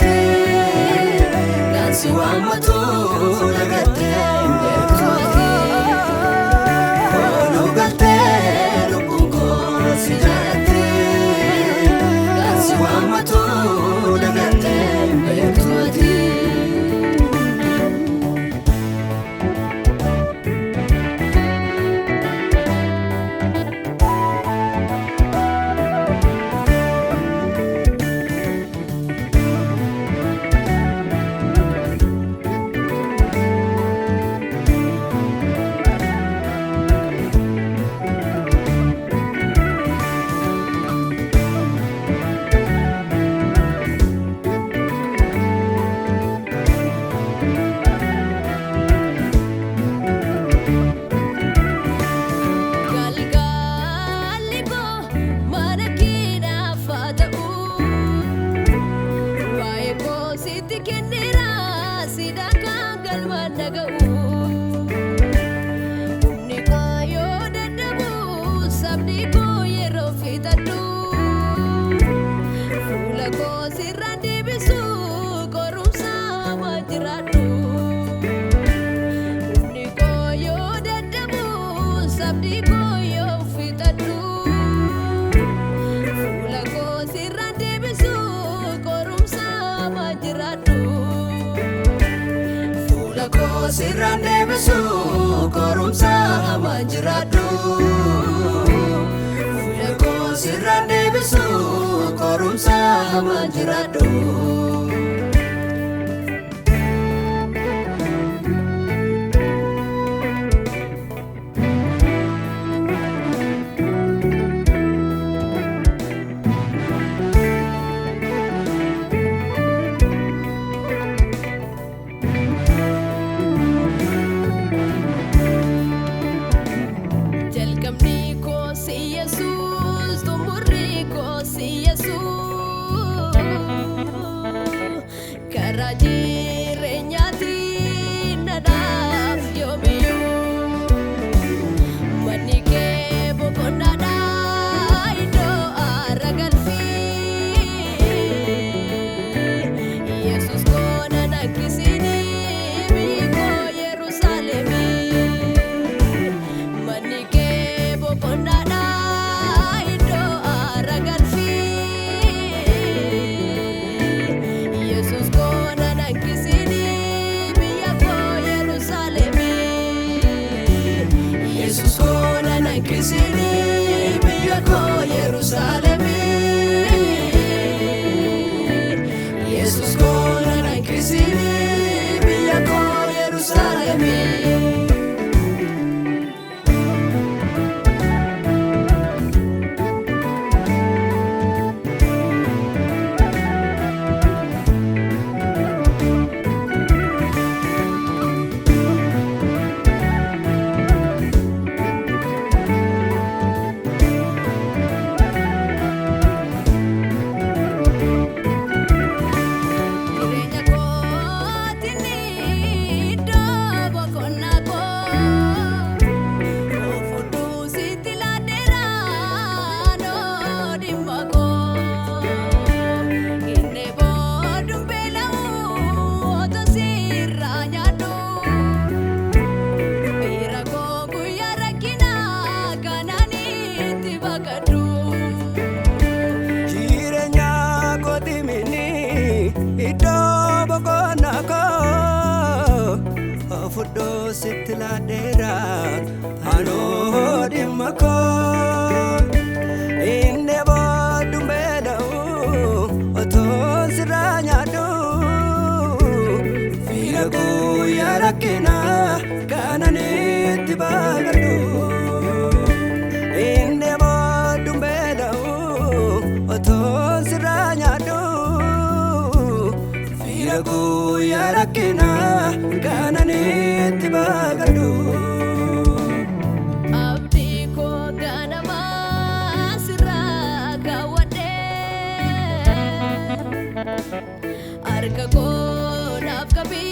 jiraate dansi waamatu lagate beektooti olu galte lubbuko si jiraate dansi waamatu lagate beektooti. Sirraan deebisu korumsa manjiraadhu fuula koo sirraan deebisu korumsa manjiraadhu. Kisini biya ko Yerusalemi Jesus ko na kisini biya ko Yerusalemi. Fudo sitla dera hano dimako inde bodum beda oto siranya do filago yarakena kanane tibagadu inde bodum beda oto siranya do filago yarakena kanane tibagadu. Abdi ko ganama sirra kawade arka ko naf kabi